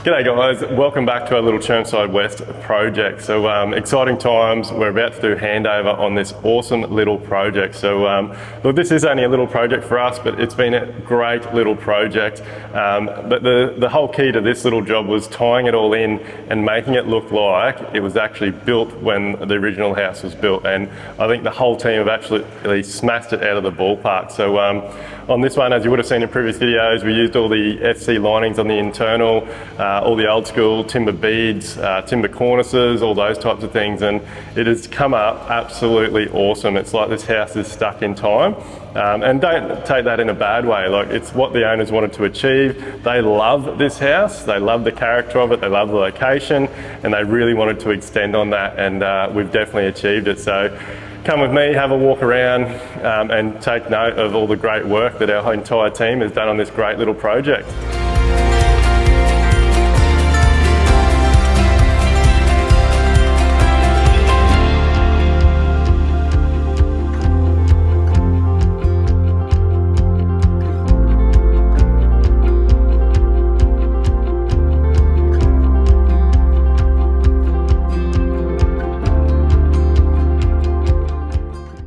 G'day guys, welcome back to our little Chermside West project. So exciting times, we're about to do handover on this awesome little project. So look, this is only a little project for us, but it's been a great little project. But the whole key to this little job was tying it all in and making it look like it was actually built when the original house was built. And I think the whole team have absolutely smashed it out of the ballpark. So on this one, as you would have seen in previous videos, we used all the FC linings on the internal, all the old school timber beads, timber cornices, all those types of things, and it has come up absolutely awesome. It's like this house is stuck in time, and don't take that in a bad way. Like, it's what the owners wanted to achieve. They love this house, they love the character of it, they love the location, and they really wanted to extend on that, and we've definitely achieved it. So come with me, have a walk around, and take note of all the great work that our entire team has done on this great little project.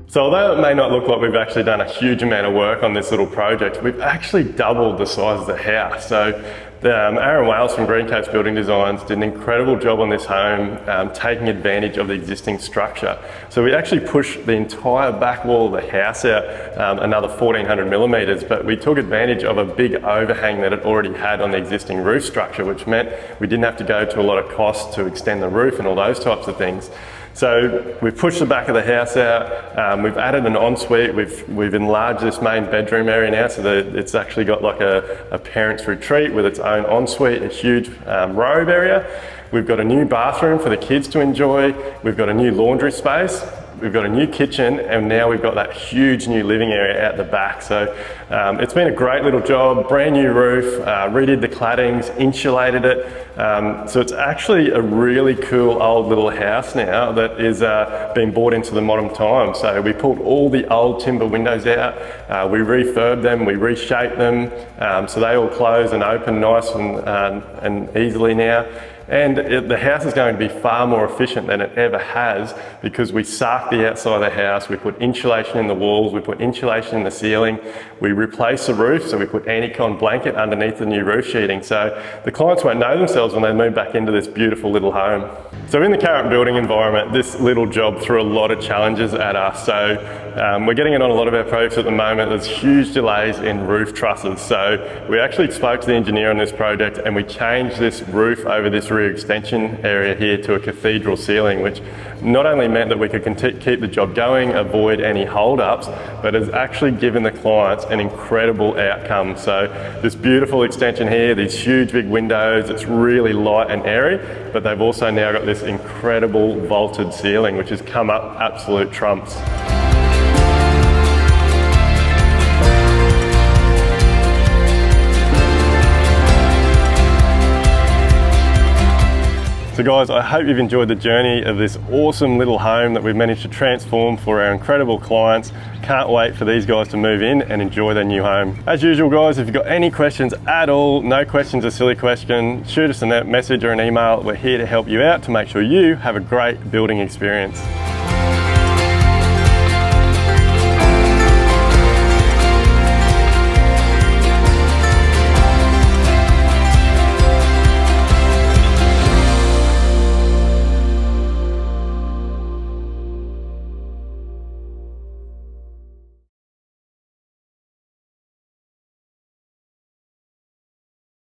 So although it may not look like we've actually done a huge amount of work on this little project, we've actually doubled the size of the house. So Aaron Wales from Green Coats Building Designs did an incredible job on this home, taking advantage of the existing structure. So we actually pushed the entire back wall of the house out another 1400 millimetres, but we took advantage of a big overhang that it already had on the existing roof structure, which meant we didn't have to go to a lot of cost to extend the roof and all those types of things. So we've pushed the back of the house out, we've added an ensuite, we've enlarged this main bedroom area now so that it's actually got like a parent's retreat with its own ensuite, a huge robe area. We've got a new bathroom for the kids to enjoy, we've got a new laundry space, we've got a new kitchen, and now we've got that huge new living area out the back. So it's been a great little job, brand new roof, redid the claddings, insulated it. So it's actually a really cool old little house now that is being brought into the modern time. So we pulled all the old timber windows out, we refurbed them, we reshaped them, so they all close and open nice and easily now. And the house is going to be far more efficient than it ever has because we sarked the outside of the house, we put insulation in the walls, we put insulation in the ceiling, we replaced the roof, so we put anti-con blanket underneath the new roof sheeting. So the clients won't know themselves when they move back into this beautiful little home. So in the current building environment, this little job threw a lot of challenges at us. So we're getting it on a lot of our projects at the moment. There's huge delays in roof trusses. So we actually spoke to the engineer on this project and we changed this roof over this rear extension area here to a cathedral ceiling, which not only meant that we could keep the job going, avoid any hold-ups, but has actually given the clients an incredible outcome. So this beautiful extension here, these huge big windows, it's really light and airy, but they've also now got this incredible vaulted ceiling, which has come up absolute trumps. So guys, I hope you've enjoyed the journey of this awesome little home that we've managed to transform for our incredible clients. Can't wait for these guys to move in and enjoy their new home. As usual guys, if you've got any questions at all, no question's a silly question, shoot us a message or an email. We're here to help you out to make sure you have a great building experience.